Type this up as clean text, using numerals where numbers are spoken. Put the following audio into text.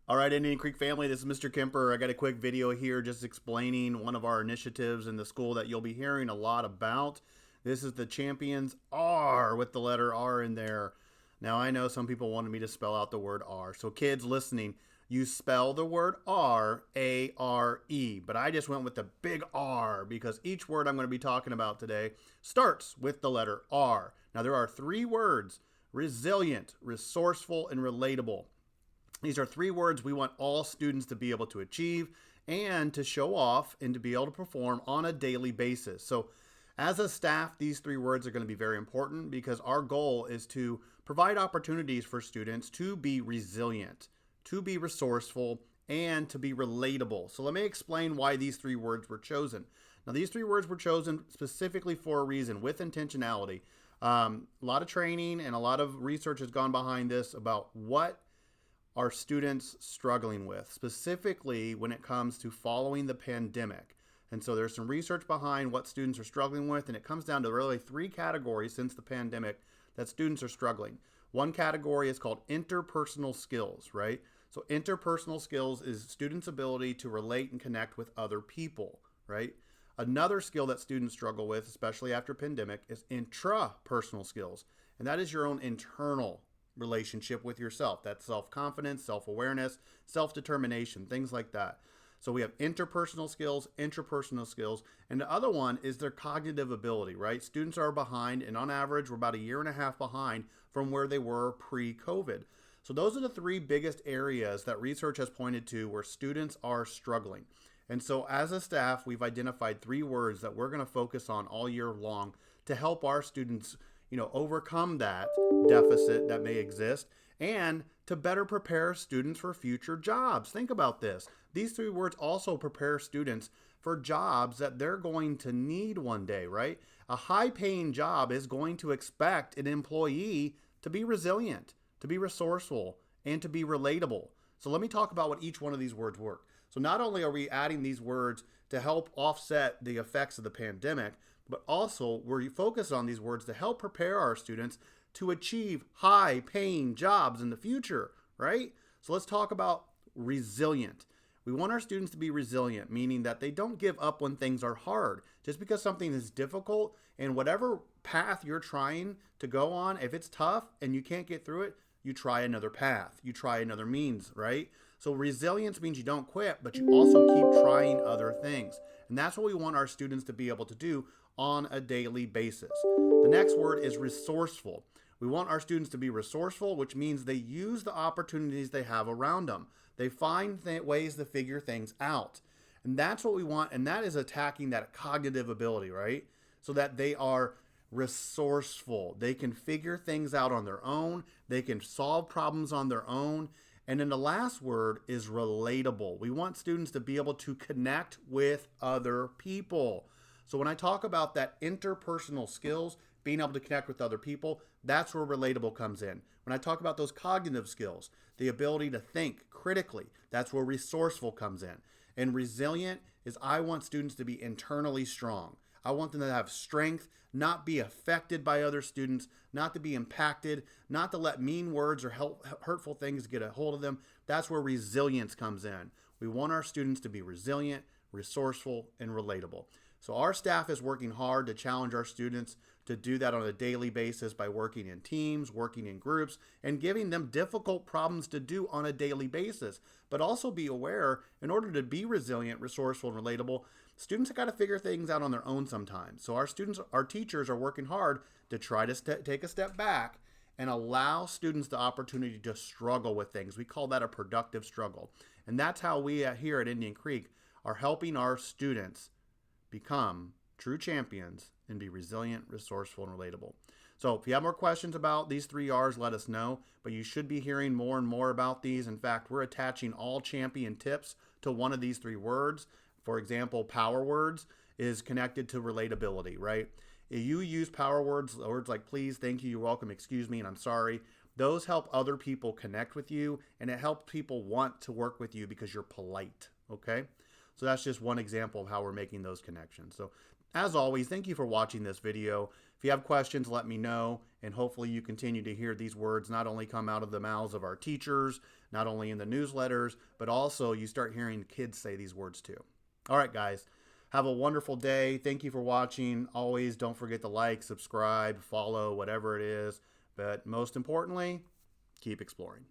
All right, Indian Creek family, this is Mr. Kemper. I got a quick video here just explaining one of our initiatives in the school that you'll be hearing a lot about. This is the Champions R with the letter R in there. Now, I know some people wanted me to spell out the word R. So kids listening, you spell the word R, A-R-E. But I just went with the big R because each word I'm going to be talking about today starts with the letter R. Now, there are three words: resilient, resourceful, and relatable. These are three words we want all students to be able to achieve and to show off and to be able to perform on a daily basis. So as a staff, these three words are going to be very important because our goal is to provide opportunities for students to be resilient, to be resourceful, and to be relatable. So let me explain why these three words were chosen. Now, these three words were chosen specifically for a reason, with intentionality. A lot of training and a lot of research has gone behind this about what are students struggling with, specifically when it comes to following the pandemic. And so there's some research behind what students are struggling with, and it comes down to really three categories since the pandemic that students are struggling. One category is called interpersonal skills, right? So interpersonal skills is students' ability to relate and connect with other people, right? Another skill that students struggle with, especially after pandemic, is intrapersonal skills, and that is your own internal relationship with yourself. That's self-confidence, self-awareness, self-determination, things like that. So we have interpersonal skills, intrapersonal skills, and the other one is their cognitive ability, right? Students are behind, and on average, we're about a year and a half behind from where they were pre-COVID. So those are the three biggest areas that research has pointed to where students are struggling. And so as a staff, we've identified three words that we're going to focus on all year long to help our students overcome that deficit that may exist and to better prepare students for future jobs. Think about this. These three words also prepare students for jobs that they're going to need one day, right? A high-paying job is going to expect an employee to be resilient, to be resourceful, and to be relatable. So let me talk about what each one of these words work. So not only are we adding these words to help offset the effects of the pandemic, but also we're focused on these words to help prepare our students to achieve high-paying jobs in the future, right? So let's talk about resilient. We want our students to be resilient, meaning that they don't give up when things are hard. Just because something is difficult and whatever path you're trying to go on, if it's tough and you can't get through it, you try another path, you try another means, right? So resilience means you don't quit, but you also keep trying other things. And that's what we want our students to be able to do on a daily basis. The next word is resourceful. We want our students to be resourceful, which means they use the opportunities they have around them. They find ways to figure things out. And that's what we want, and that is attacking that cognitive ability, right? So that they are resourceful. They can figure things out on their own. They can solve problems on their own. And then the last word is relatable. We want students to be able to connect with other people. So when I talk about that interpersonal skills, being able to connect with other people, that's where relatable comes in. When I talk about those cognitive skills, the ability to think critically, that's where resourceful comes in. And resilient is I want students to be internally strong. I want them to have strength, not be affected by other students, not to be impacted, not to let mean words or hurtful things get a hold of them. That's where resilience comes in. We want our students to be resilient, resourceful, and relatable. So our staff is working hard to challenge our students to do that on a daily basis by working in teams, working in groups, and giving them difficult problems to do on a daily basis. But also be aware, in order to be resilient, resourceful, and relatable, students have got to figure things out on their own sometimes. So our teachers are working hard to try to take a step back and allow students the opportunity to struggle with things. We call that a productive struggle. And that's how we here at Indian Creek are helping our students become true champions and be resilient, resourceful, and relatable. So if you have more questions about these three R's, let us know. But you should be hearing more and more about these. In fact, we're attaching all champion tips to one of these three words. For example, power words is connected to relatability, right? If you use power words like please, thank you, you're welcome, excuse me, and I'm sorry, those help other people connect with you, and it helps people want to work with you because you're polite, okay? So that's just one example of how we're making those connections. So as always, thank you for watching this video. If you have questions, let me know, and hopefully you continue to hear these words not only come out of the mouths of our teachers, not only in the newsletters, but also you start hearing kids say these words too. All right, guys. Have a wonderful day. Thank you for watching. Always don't forget to like, subscribe, follow, whatever it is. But most importantly, keep exploring.